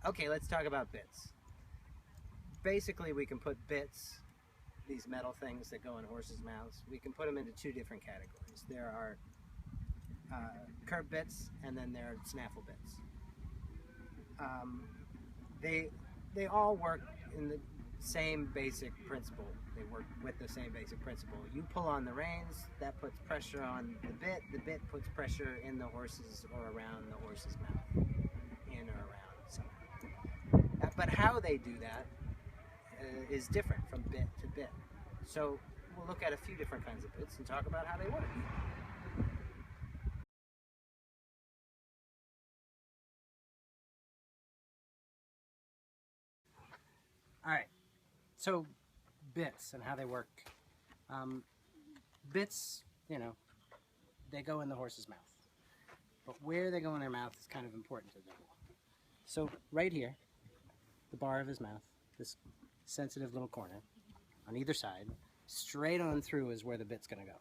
Okay, let's talk about bits. Basically, we can put bits, these metal things that go in horses' mouths, we can put them into two different categories. There are curb bits, and then there are snaffle bits. They all work in the same basic principle. They work with the same basic principle. You pull on the reins, that puts pressure on the bit puts pressure in the horse's or around the horse's mouth, in or around somehow. But how they do that is different from bit to bit. So we'll look at a few different kinds of bits and talk about how they work. All right, so bits and how they work. Bits, they go in the horse's mouth. But where they go in their mouth is kind of important to know. So right here, the bar of his mouth, this sensitive little corner, on either side, straight on through is where the bit's going to go.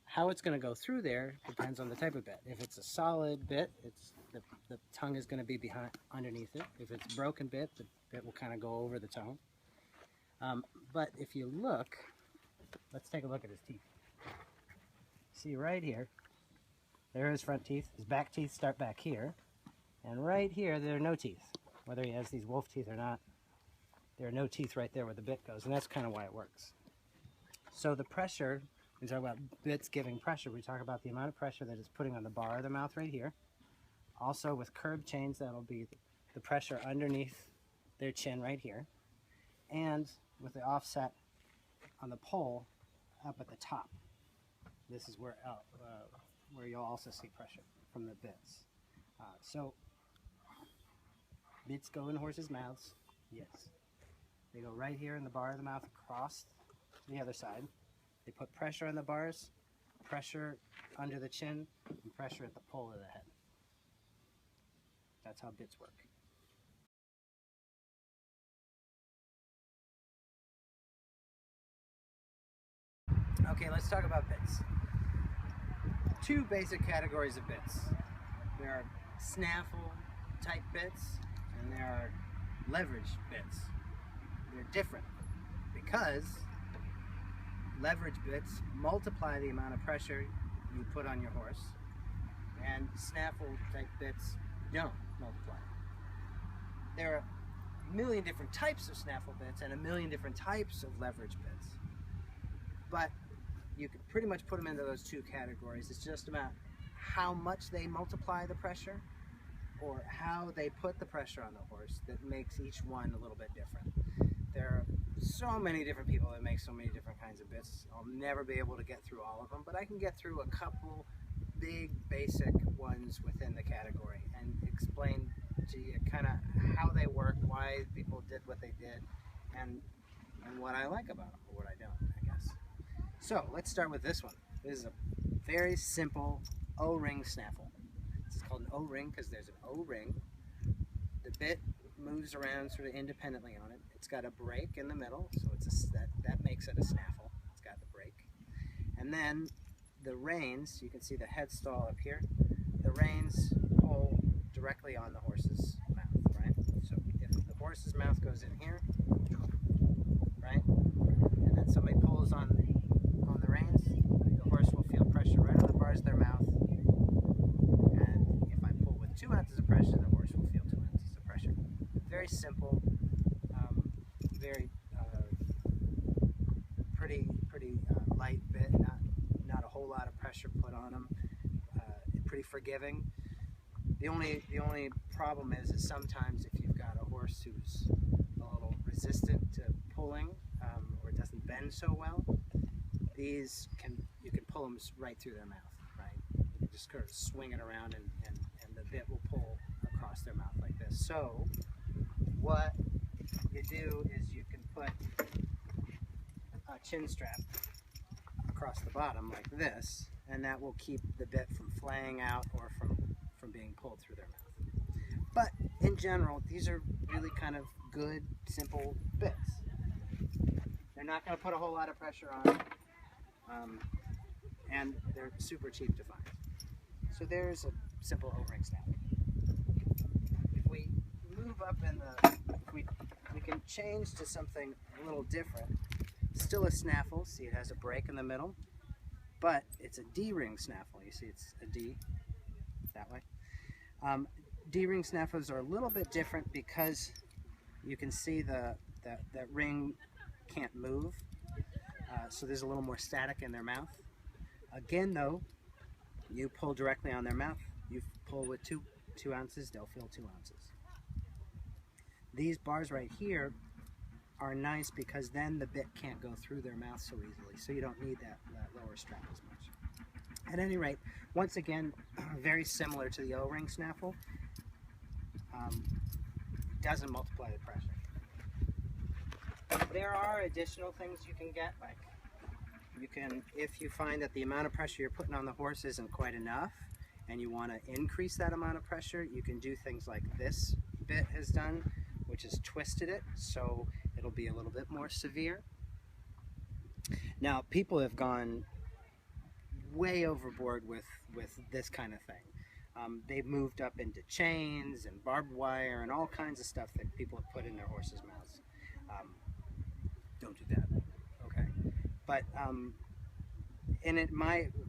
How it's going to go through there depends on the type of bit. If it's a solid bit, the tongue is going to be underneath it. If it's a broken bit, the bit will kind of go over the tongue. But if you look, let's take a look at his teeth. See right here, there are his front teeth. His back teeth start back here. And right here, there are no teeth. Whether he has these wolf teeth or not, there are no teeth right there where the bit goes. And that's kind of why it works. So the pressure, we talk about bits giving pressure. We talk about the amount of pressure that it's putting on the bar of the mouth right here. Also with curb chains, that'll be the pressure underneath their chin right here. And with the offset on the pole up at the top. This is where you'll also see pressure from the bits. So bits go in horses' mouths, yes. They go right here in the bar of the mouth across to the other side. They put pressure on the bars, pressure under the chin, and pressure at the pole of the head. That's how bits work. Okay, let's talk about bits. Two basic categories of bits. There are snaffle type bits and there are leverage bits. They're different because leverage bits multiply the amount of pressure you put on your horse, and snaffle type bits don't multiply. There are a million different types of snaffle bits and a million different types of leverage bits, but you can pretty much put them into those two categories. It's just about how much they multiply the pressure or how they put the pressure on the horse that makes each one a little bit different. There are so many different people that make so many different kinds of bits. I'll never be able to get through all of them, but I can get through a couple big basic ones within the category and explain to you kind of how they work, why people did what they did, and what I like about them or what I don't, I guess. So let's start with this one. This is a very simple O-ring snaffle. It's called an O-ring because there's an O-ring. The bit moves around sort of independently on it. It's got a break in the middle, so that makes it a snaffle. It's got the break. And then the reins, you can see the head stall up here. The reins pull directly on the horse's mouth, right? So if the horse's mouth goes in here, right, and then somebody pulls on the reins, the horse will feel pressure right on the bars of their mouth. And if I pull with 2 ounces of pressure, the horse will feel 2 ounces of pressure. Very simple, very pretty light bit, not a whole lot of pressure put on them. Pretty forgiving. The only problem is sometimes if you've got a horse who's a little resistant to pulling or doesn't bend so well, you can pull them right through their mouth, right? You can just sort of swing it around and the bit will pull across their mouth like this. So what you do is you can put a chin strap across the bottom like this, and that will keep the bit from flaying out or from being pulled through their mouth. But in general, these are really kind of good, simple bits. They're not going to put a whole lot of pressure on it, and they're super cheap to find. So there's a simple O-ring snaffle. If we changed to something a little different. Still a snaffle, see it has a break in the middle, but it's a D-ring snaffle. You see it's a D that way. D-ring snaffles are a little bit different because you can see that ring can't move, so there's a little more static in their mouth. Again though, you pull directly on their mouth. You pull with two ounces, they'll fill 2 ounces. These bars right here are nice because then the bit can't go through their mouth so easily, so you don't need that lower strap as much. At any rate, once again, very similar to the O-ring snaffle, doesn't multiply the pressure. There are additional things you can get, like you can, if you find that the amount of pressure you're putting on the horse isn't quite enough and you want to increase that amount of pressure, you can do things like this bit has done, which has twisted it so it'll be a little bit more severe. Now, people have gone way overboard with this kind of thing. They've moved up into chains and barbed wire and all kinds of stuff that people have put in their horses' mouths. Don't do that, okay? But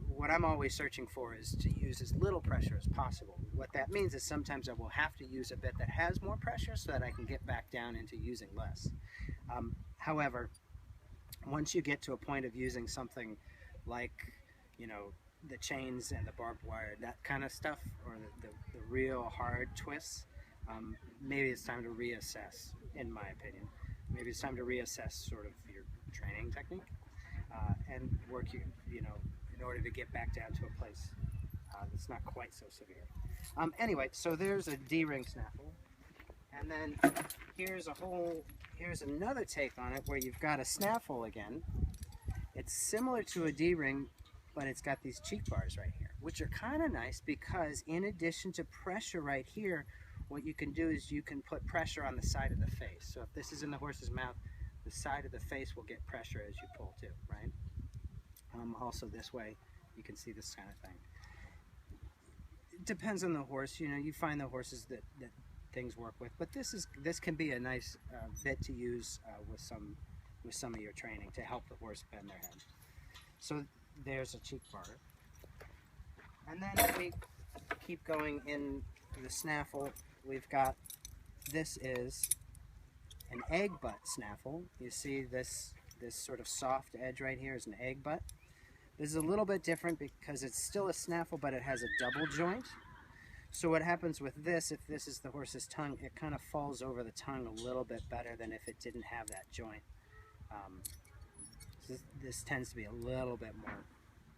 what I'm always searching for is to use as little pressure as possible. What that means is sometimes I will have to use a bit that has more pressure so that I can get back down into using less. However, once you get to a point of using something like, you know, the chains and the barbed wire, that kind of stuff, or the real hard twists, maybe it's time to reassess, in my opinion. Maybe it's time to reassess sort of your training technique and work, you know, in order to get back down to a place that's not quite so severe. Anyway, so there's a D-ring snaffle, and then here's another take on it where you've got a snaffle again. It's similar to a D-ring, but it's got these cheek bars right here, which are kind of nice because in addition to pressure right here, what you can do is you can put pressure on the side of the face. So if this is in the horse's mouth, the side of the face will get pressure as you pull too, right? Also this way, you can see this kind of thing. It depends on the horse. You know, you find the horses that things work with, but this can be a nice bit to use with some of your training to help the horse bend their head. So there's a cheek bar. And then if we keep going in the snaffle, we've got, this is an egg butt snaffle. You see this sort of soft edge right here is an egg butt. This is a little bit different because it's still a snaffle, but it has a double joint. So what happens with this, if this is the horse's tongue, it kind of falls over the tongue a little bit better than if it didn't have that joint. This tends to be a little bit more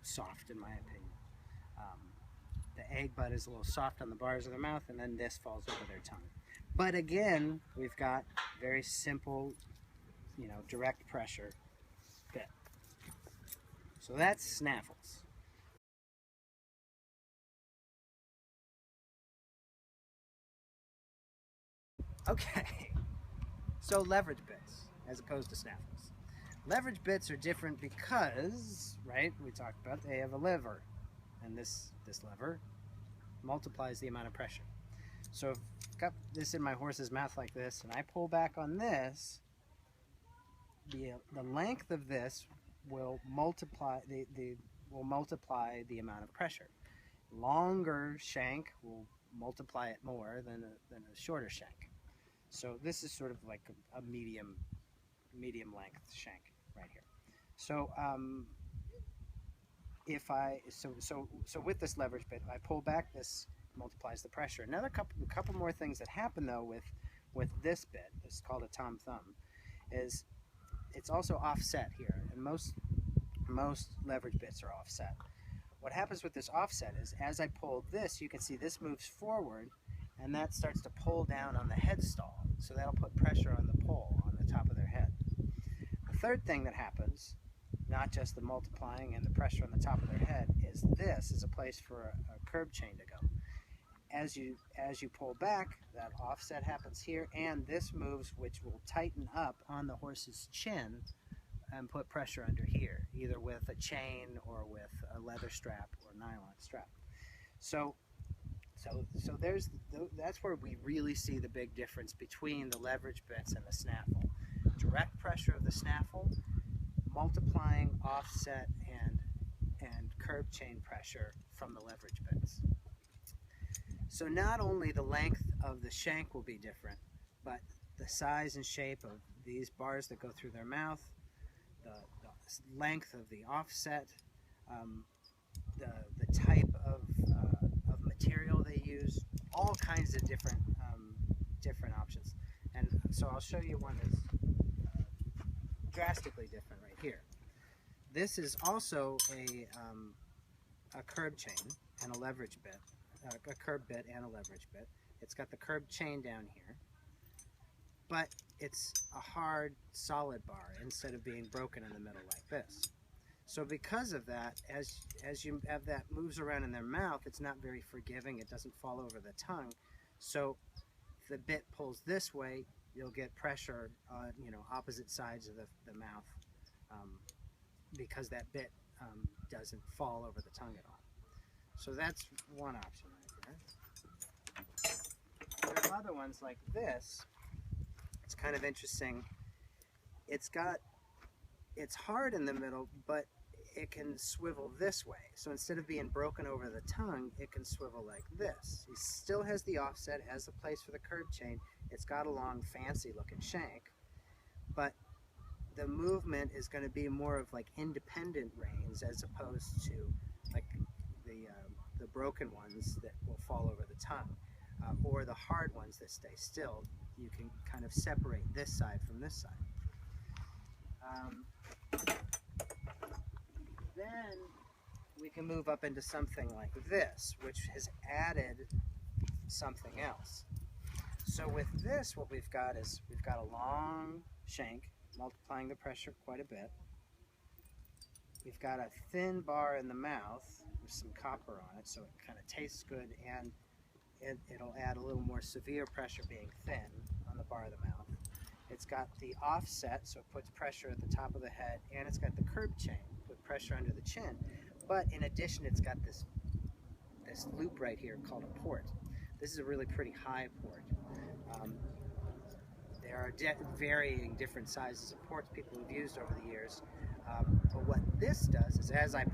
soft in my opinion. The egg butt is a little soft on the bars of the mouth, and then this falls over their tongue. But again, we've got very simple, you know, direct pressure bit. So that's snaffles. Okay, so leverage bits as opposed to snaffles. Leverage bits are different because, right, we talked about they have a lever, and this lever multiplies the amount of pressure. So if I've got this in my horse's mouth like this, and I pull back on this, the length of this will multiply the amount of pressure. Longer shank will multiply it more than a shorter shank. So this is sort of like a medium length shank right here. So so with this leverage bit, I pull back, this multiplies the pressure. Another couple more things that happen though with this bit, it's called a tom thumb, is it's also offset here, and most leverage bits are offset. What happens with this offset is as I pull this, you can see this moves forward, and that starts to pull down on the headstall, so that'll put pressure on the pole on the top of their head. The third thing that happens, not just the multiplying and the pressure on the top of their head, is this is a place for a curb chain to go. As you pull back, that offset happens here, and this moves, which will tighten up on the horse's chin and put pressure under here, either with a chain or with a leather strap or nylon strap. So So that's where we really see the big difference between the leverage bits and the snaffle. Direct pressure of the snaffle, multiplying offset and curb chain pressure from the leverage bits. So not only the length of the shank will be different, but the size and shape of these bars that go through their mouth, the length of the offset, the type of material they use, all kinds of different options. And so I'll show you one that's drastically different right here. This is also a curb chain and a leverage bit, a curb bit and a leverage bit. It's got the curb chain down here, but it's a hard, solid bar instead of being broken in the middle like this. So because of that, as you have that moves around in their mouth, it's not very forgiving. It doesn't fall over the tongue. So if the bit pulls this way, you'll get pressure on opposite sides of the mouth because that bit doesn't fall over the tongue at all. So that's one option right there. There are other ones like this. It's kind of interesting. It's hard in the middle, but it can swivel this way. So instead of being broken over the tongue, it can swivel like this. It still has the offset, has the place for the curb chain. It's got a long, fancy looking shank, but the movement is going to be more of like independent reins as opposed to like the broken ones that will fall over the tongue, or the hard ones that stay still. You can kind of separate this side from this side. Then we can move up into something like this, which has added something else. So with this, what we've got is we've got a long shank, multiplying the pressure quite a bit. We've got a thin bar in the mouth with some copper on it, so it kind of tastes good, and it'll add a little more severe pressure being thin on the bar of the mouth. It's got the offset, so it puts pressure at the top of the head, and it's got the curb chain, put pressure under the chin. But in addition, it's got this loop right here called a port. This is a really pretty high port. There are varying different sizes of ports people have used over the years. But what this does is as I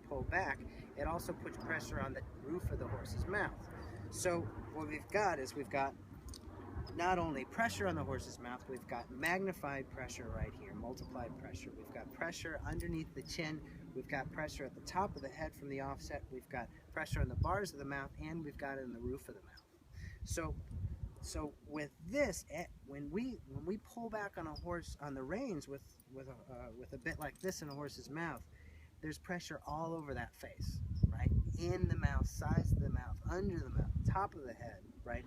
pull back, it also puts pressure on the roof of the horse's mouth. So what we've got is we've got not only pressure on the horse's mouth, we've got magnified pressure right here, multiplied pressure. We've got pressure underneath the chin, we've got pressure at the top of the head from the offset, we've got pressure on the bars of the mouth, and we've got it in the roof of the mouth. So with this, when we pull back on a horse on the reins with a bit like this in a horse's mouth, there's pressure all over that face, right? In the mouth, sides of the mouth, under the mouth, top of the head, right?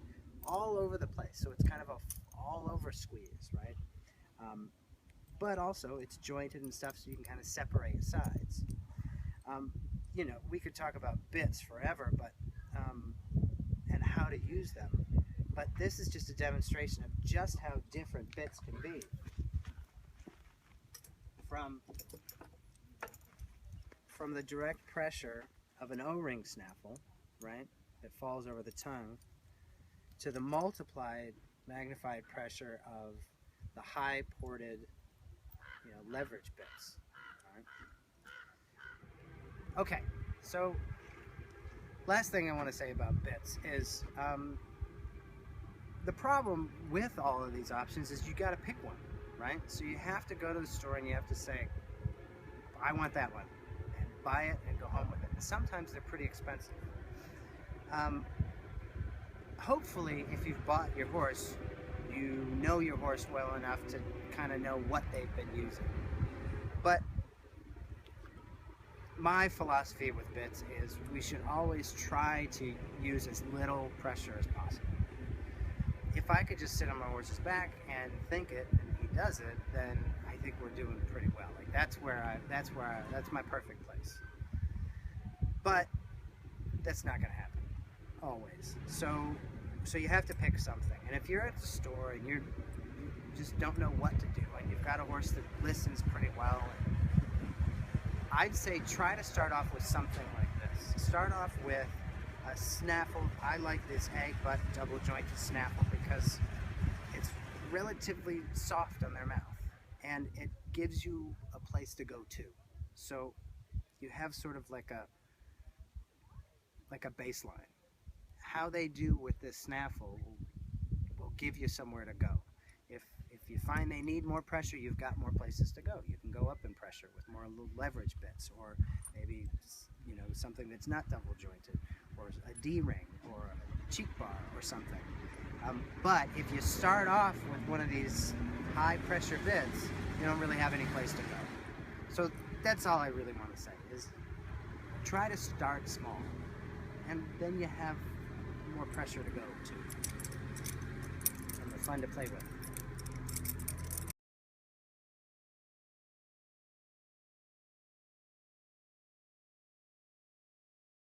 All over the place. So it's kind of a all over squeeze, right? But also it's jointed and stuff, so you can kind of separate sides. We could talk about bits forever, but and how to use them. But this is just a demonstration of just how different bits can be. From the direct pressure of an O-ring snaffle, right, that falls over the tongue, to the multiplied, magnified pressure of the high ported, leverage bits. All right. Okay, so last thing I want to say about bits is the problem with all of these options is you got to pick one, right? So you have to go to the store and you have to say, I want that one, and buy it and go home with it. And sometimes they're pretty expensive. Hopefully, if you've bought your horse, you know your horse well enough to kind of know what they've been using. But my philosophy with bits is we should always try to use as little pressure as possible. If I could just sit on my horse's back and think it, and he does it, then I think we're doing pretty well. Like that's my perfect place. But that's not going to happen always. So you have to pick something. And if you're at the store and you just don't know what to do, and you've got a horse that listens pretty well, I'd say try to start off with something like this. Start off with Snaffle, I like this egg butt double jointed snaffle because it's relatively soft on their mouth and it gives you a place to go to. So you have sort of like a baseline. How they do with this snaffle will give you somewhere to go. If you find they need more pressure, you've got more places to go. You can go up in pressure with more leverage bits, or maybe something that's not double jointed, or a D-ring, or a cheek bar, or something. But if you start off with one of these high pressure bits, you don't really have any place to go. So that's all I really want to say is try to start small, and then you have more pressure to go to, and they're fun to play with.